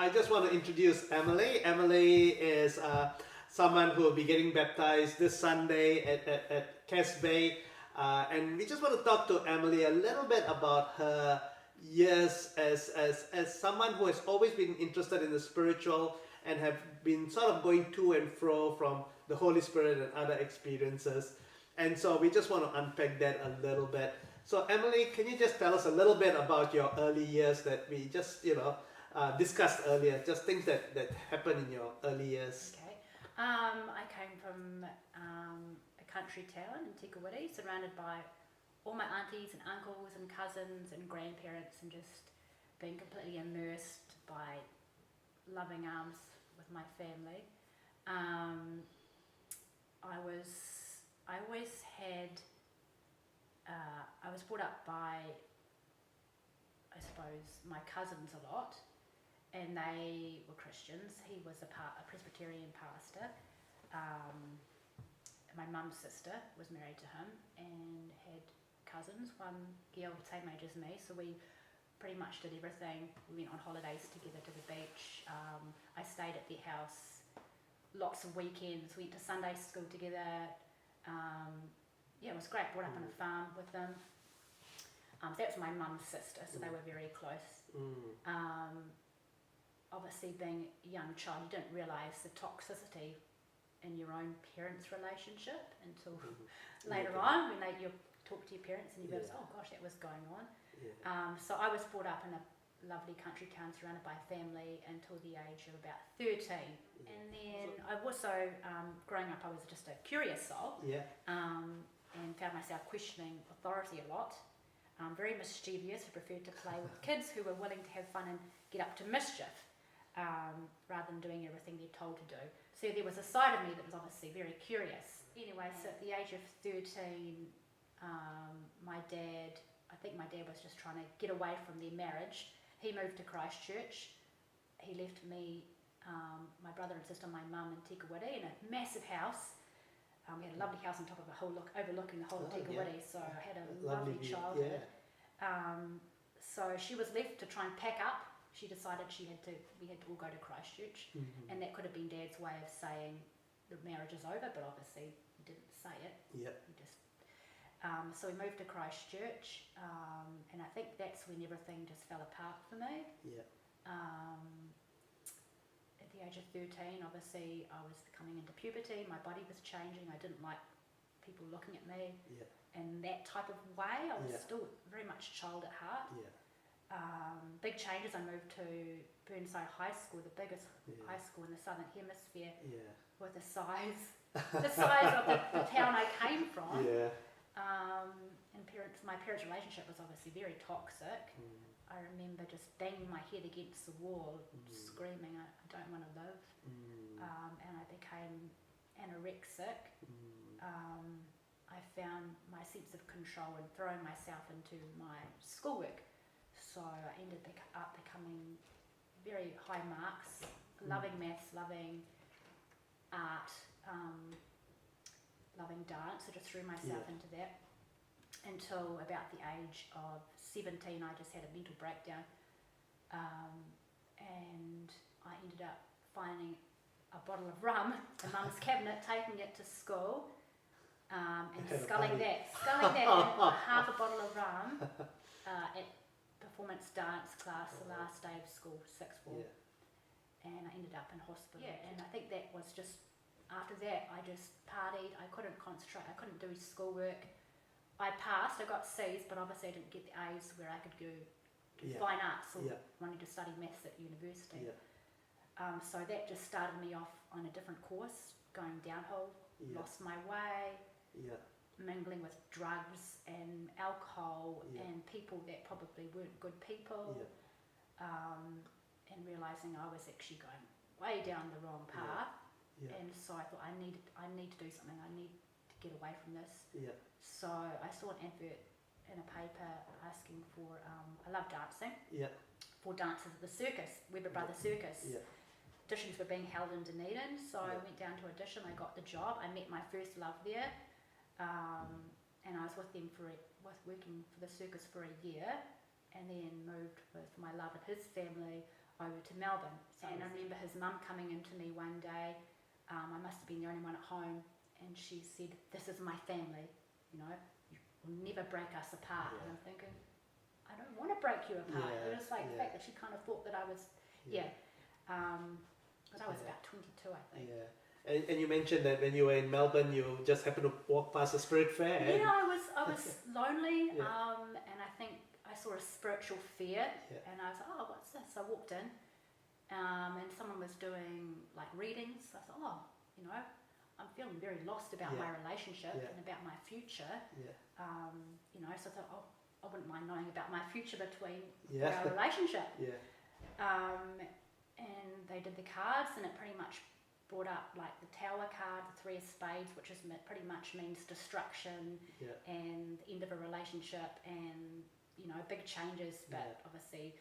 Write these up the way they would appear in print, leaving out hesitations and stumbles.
I just want to introduce Emily. Emily is someone who will be getting baptized this Sunday at Cass Bay. And we just want to talk to Emily a little bit about her years as someone who has always been interested in the spiritual and have been sort of going to and fro from the Holy Spirit and other experiences. And so we just want to unpack that a little bit. So Emily, can you just tell us a little bit about your early years that we just, discussed earlier, just things that happened in your early years? Okay. I came from a country town in Tikawiti, surrounded by all my aunties and uncles and cousins and grandparents, and just being completely immersed by loving arms with my family. I was brought up by, I suppose, my cousins a lot, and they were Christians. He was a Presbyterian pastor. My mum's sister was married to him and had cousins, one girl the same age as me, so we pretty much did everything. We went on holidays together to the beach. I stayed at their house lots of weekends, went to Sunday school together. It was great, brought up on a farm with them. That was my mum's sister, so they were very close. Obviously, being a young child, you don't realise the toxicity in your own parents' relationship until later on, when you talk to your parents and you realize, oh gosh, that was going on. So I was brought up in a lovely country town surrounded by family until the age of about 13. And then I also, growing up, I was just a curious soul. And found myself questioning authority a lot. Very mischievous, who preferred to play with kids who were willing to have fun and get up to mischief, rather than doing everything they're told to do. So there was a side of me that was obviously very curious. Anyway, so at the age of 13, I think my dad was just trying to get away from their marriage. He moved to Christchurch. He left me, my brother and sister, my mum in Tikawiti, in a massive house. We had a lovely house on top of overlooking the whole of Tikawiti, so I had a lovely childhood. So she was left to try and pack up. She decided we had to all go to Christchurch, and that could have been Dad's way of saying the marriage is over, but obviously he didn't say it. He just, so we moved to Christchurch, and I think that's when everything just fell apart for me. At the age of 13, obviously, I was coming into puberty, my body was changing, I didn't like people looking at me in that type of way. I was still very much child at heart. Big changes. I moved to Burnside High School, the biggest high school in the Southern Hemisphere, with the size of the town I came from. And my parents' relationship was obviously very toxic. I remember just banging my head against the wall, screaming, I don't want to live. And I became anorexic. I found my sense of control in throwing myself into my schoolwork. So I ended up becoming very high marks, loving maths, loving art, loving dance. I just threw myself into that. Until about the age of 17, I just had a mental breakdown, and I ended up finding a bottle of rum in Mum's cabinet, taking it to school, and sculling that in half a bottle of rum at performance dance class, the last day of school, sixth form, and I ended up in hospital. And I think that was just, after that, I just partied. I couldn't concentrate, I couldn't do schoolwork. I passed, I got C's, but obviously I didn't get the A's where I could go to fine arts or wanting to study maths at university. So that just started me off on a different course, going downhill, lost my way, mingling with drugs and alcohol and people that probably weren't good people, and realising I was actually going way down the wrong path. And so I thought I need to do something, I need to get away from this. So I saw an advert in a paper asking for, I love dancing, for dancers at the circus, Weber Brothers Circus. Auditions were being held in Needham, so I went down to audition, I got the job, I met my first love there, and I was with them working for the circus for a year, and then moved with my love and his family over to Melbourne. And I remember his mum coming into me one day. I must have been the only one at home, and she said, "This is my family, you know, you will never break us apart." And I'm thinking, I don't want to break you apart. It was like the fact that she kind of thought that I was, because I was about 22, I think. Yeah. And you mentioned that when you were in Melbourne, you just happened to walk past a spirit fair. Yeah, I was lonely, and I think I saw a spiritual fair, and I was like, "Oh, what's this?" I walked in, and someone was doing like readings. I thought, "Oh, you know, I'm feeling very lost about my relationship and about my future." You know, so I thought, "Oh, I wouldn't mind knowing about my future between our relationship." And they did the cards, and it pretty much brought up like the Tower card, the Three of Spades, which is pretty much means destruction and the end of a relationship, and you know, big changes, but obviously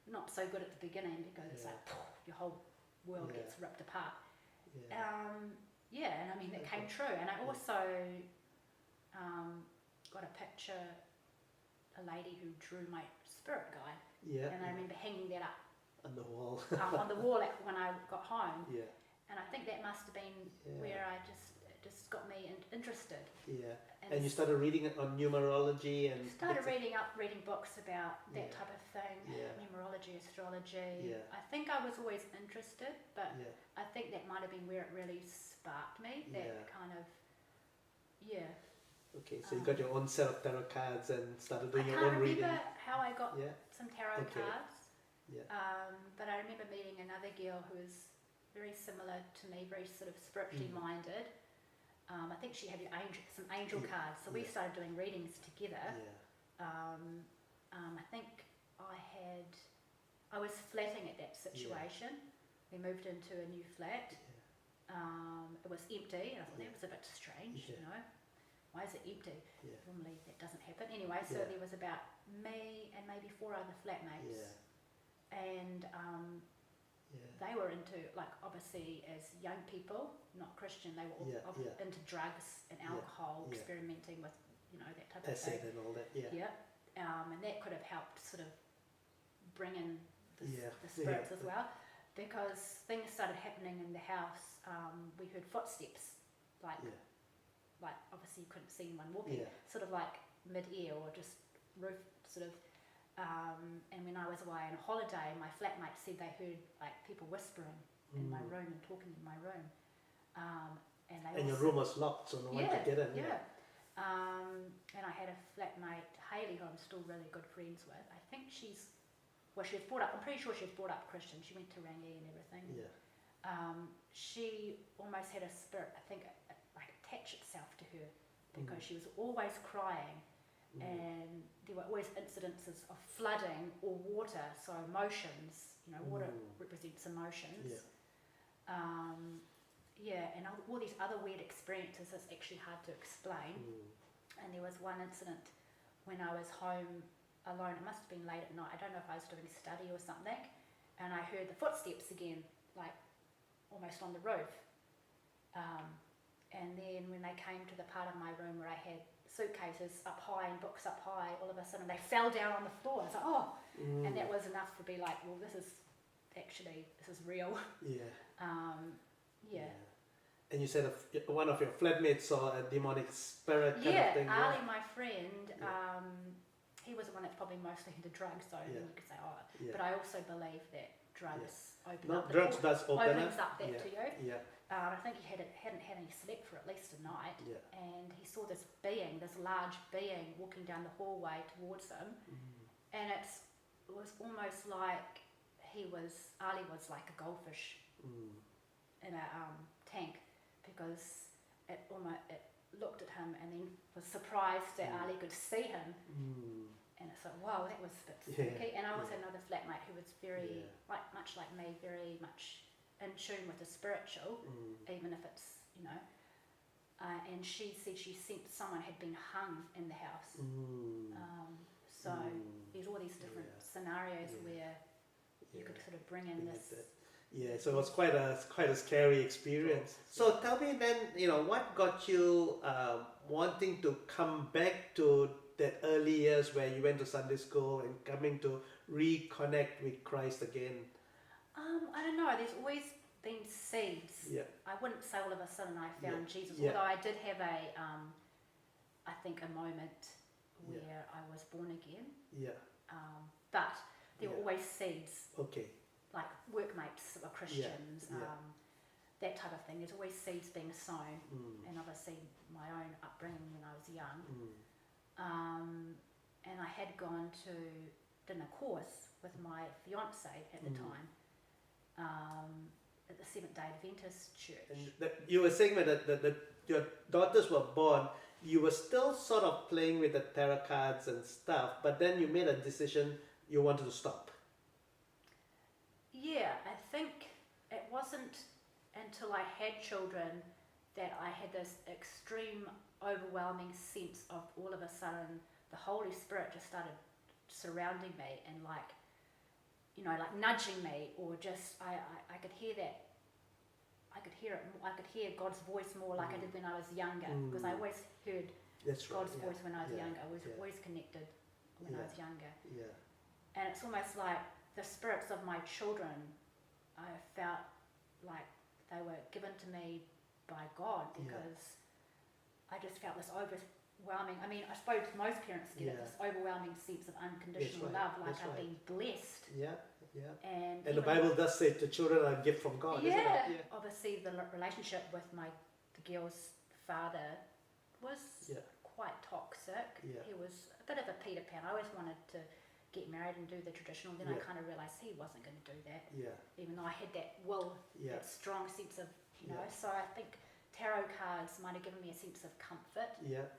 not so good at the beginning because it's like your whole world gets ripped apart. And I mean that came true. And I also got a picture, a lady who drew my spirit guide, and I remember hanging that up on the wall. on the wall when I got home. And I think that must have been where it just got me interested. And you started reading it on numerology and reading books about that type of thing, numerology, astrology. I think I was always interested, but I think that might have been where it really sparked me. That kind of Okay, so you got your own set of tarot cards and started doing your own reading. I can't remember how I got some tarot cards. But I remember meeting another girl who was very similar to me, very sort of spiritually minded. I think she had some angel cards, so we started doing readings together. I think I was flatting at that situation. We moved into a new flat. It was empty, and I thought that was a bit strange, you know. Why is it empty? Normally that doesn't happen. Anyway, so there was about me and maybe 4 other flatmates. And they were into, like, obviously as young people, not Christian, they were all into drugs and alcohol, experimenting with, you know, that type of thing. Acid and all that, and that could have helped sort of bring in the spirits as well, because things started happening in the house. We heard footsteps, like obviously you couldn't see anyone walking, sort of like mid-air or just roof sort of. And when I was away on a holiday, my flatmates said they heard like people whispering in my room and talking in my room. And your room was locked, so no one could get in. And I had a flatmate, Hayley, who I'm still really good friends with. I think she was brought up, I'm pretty sure she was brought up Christian. She went to Rangi and everything. She almost had a spirit, I think, like attach itself to her, because she was always crying. And there were always incidences of flooding or water, so emotions, you know, water represents emotions. And all these other weird experiences is actually hard to explain. And there was one incident when I was home alone, it must have been late at night, I don't know if I was doing study or something, and I heard the footsteps again, like almost on the roof. And then when they came to the part of my room where I had suitcases up high and books up high, all of a sudden they fell down on the floor. I was like, oh, and that was enough to be like, well, this is real. And you said one of your flatmates saw a demonic spirit kind of thing. Ali, my friend, he was the one that's probably mostly into drugs, so you could say, but I also believe that drugs opens up that to you. I think he hadn't had any sleep for at least a night, and he saw this large being walking down the hallway towards him, and it was almost like Ali was like a goldfish in a tank, because it looked at him and then was surprised that Ali could see him, and it's like, wow, that was a bit spooky. And I also had another flatmate who was very much like me, very much in tune with the spiritual, even if it's, you know, and she said she sensed someone had been hung in the house. So there's all these different scenarios where you could sort of bring in this. So it was quite a scary experience. So tell me then, you know, what got you wanting to come back to that early years where you went to Sunday school and coming to reconnect with Christ again? I don't know. There's always been seeds. Yeah. I wouldn't say all of a sudden I found Jesus, Yeah. although I did have I think a moment where Yeah. I was born again. Yeah. But there were Yeah. always seeds, Okay. like workmates or Christians, Yeah. that type of thing. There's always seeds being sown, Mm. and obviously my own upbringing when I was young. Mm. And I had gone to dinner course with my fiance at the time at the Seventh-day Adventist church. And you were saying that your daughters were born, you were still sort of playing with the tarot cards and stuff, but then you made a decision you wanted to stop. Yeah, I think it wasn't until I had children that I had this extreme, overwhelming sense of all of a sudden the Holy Spirit just started surrounding me and like nudging me, or just I could hear that. I could hear it. I could hear God's voice more like I did when I was younger, because I always heard God's voice when I was younger. I was always connected when I was younger. Yeah. And it's almost like the spirits of my children, I felt like they were given to me by God, because I just felt this overwhelming, I mean, I suppose most parents get it, this overwhelming sense of unconditional love, like I've been blessed. Yeah, yeah. And the Bible does say the children are a gift from God, isn't it? Yeah. Obviously the relationship with the girl's father was quite toxic. Yeah. He was a bit of a Peter Pan. I always wanted to get married and do the traditional, then I kind of realised he wasn't going to do that. Yeah. Even though I had that will, that strong sense of, you know, so I think tarot cards might have given me a sense of comfort. Yeah.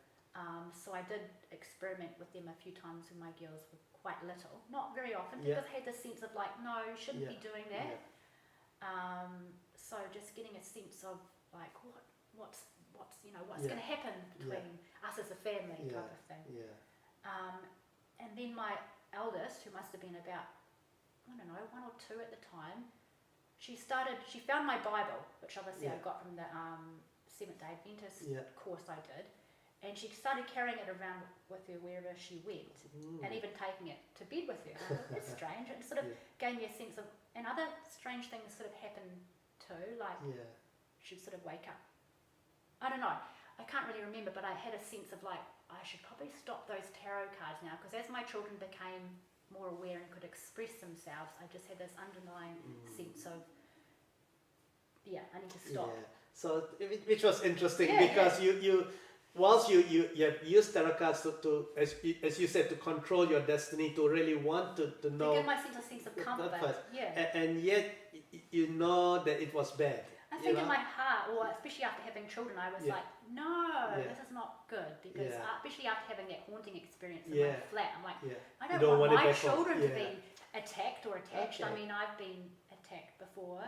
So I did experiment with them a few times when my girls were quite little. Not very often, because I had this sense of like, no, you shouldn't be doing that. So just getting a sense of like, what's going to happen between us as a family type of thing. Yeah. And then my eldest, who must have been about, I don't know, 1 or 2 at the time, she found my Bible, which obviously I got from the Seventh-day Adventist course I did, and she started carrying it around with her wherever she went, and even taking it to bed with her. And I thought, that's strange. It sort of gave me a sense of, and other strange things sort of happened too, like she'd sort of wake up. I don't know, I can't really remember, but I had a sense of like, I should probably stop those tarot cards now, because as my children became more aware and could express themselves, I just had this underlying sense of, I need to stop. Yeah. So, which was interesting, because you whilst you used tarot cards to as you said, to control your destiny, to really want to know, to give myself a sense of comfort, and yet you know that it was bad. I think in my heart, or especially after having children, I was like, no, this is not good, because especially after having that haunting experience in my flat, I'm like, I don't want my children to be attacked or attached. I mean, I've been attacked before.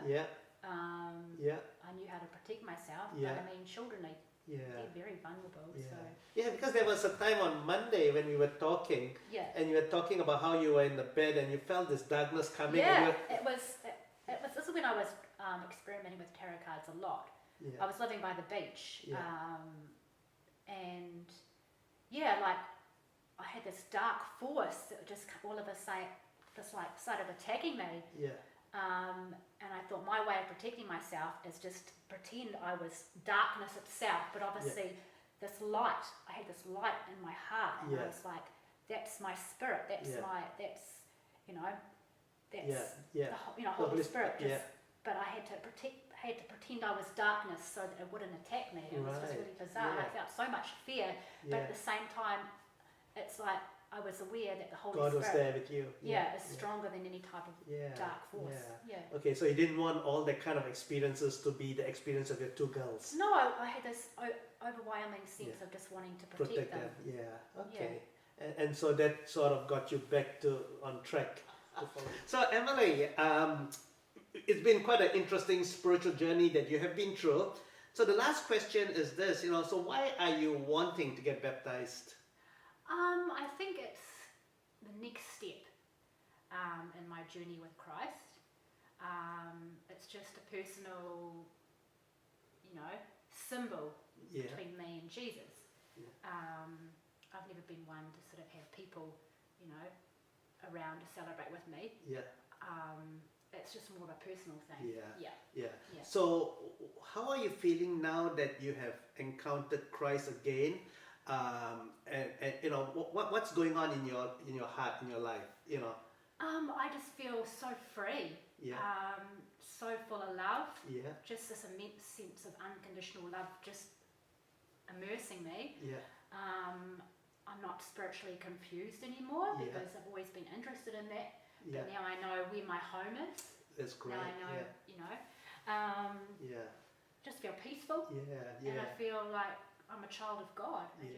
I knew how to protect myself, but I mean, children, they're very vulnerable. So. Yeah, because there was a time on Monday when we were talking, and you were talking about how you were in the bed and you felt this darkness coming. Yeah, this is when I was experimenting with tarot cards a lot. I was living by the beach, and like I had this dark force that just all of a sudden just like started attacking me. And I thought my way of protecting myself is just pretend I was darkness itself, but obviously this light, I had this light in my heart, and I was like, that's my spirit, that's the Holy Spirit. But I had to pretend I was darkness so that it wouldn't attack me. It was just really bizarre. I felt so much fear, but at the same time, it's like I was aware that the Holy Spirit was there with you. Is stronger than any type of dark force. Okay, so you didn't want all that kind of experiences to be the experience of your 2 girls. No, I had this overwhelming sense of just wanting to protect them. Okay. And so that sort of got you back on track. So Emily, it's been quite an interesting spiritual journey that you have been through. So the last question is this, so why are you wanting to get baptized? I think it's the next step in my journey with Christ. It's just a personal, symbol between me and Jesus. I've never been one to sort of have people, around to celebrate with me. It's it's just more of a personal thing. Yeah. Yeah. So, how are you feeling now that you have encountered Christ again? And you know, what's going on in your heart, in your life? You know. I just feel so free. Yeah. So full of love. Yeah. Just this immense sense of unconditional love, just immersing me. Yeah. I'm not spiritually confused anymore Yeah. because I've always been interested in that. Yeah. But now I know where my home is. That's great. Now I know, Yeah. you know. Yeah. Just feel peaceful. Yeah. And Yeah. I feel like I'm a child of God. Yeah.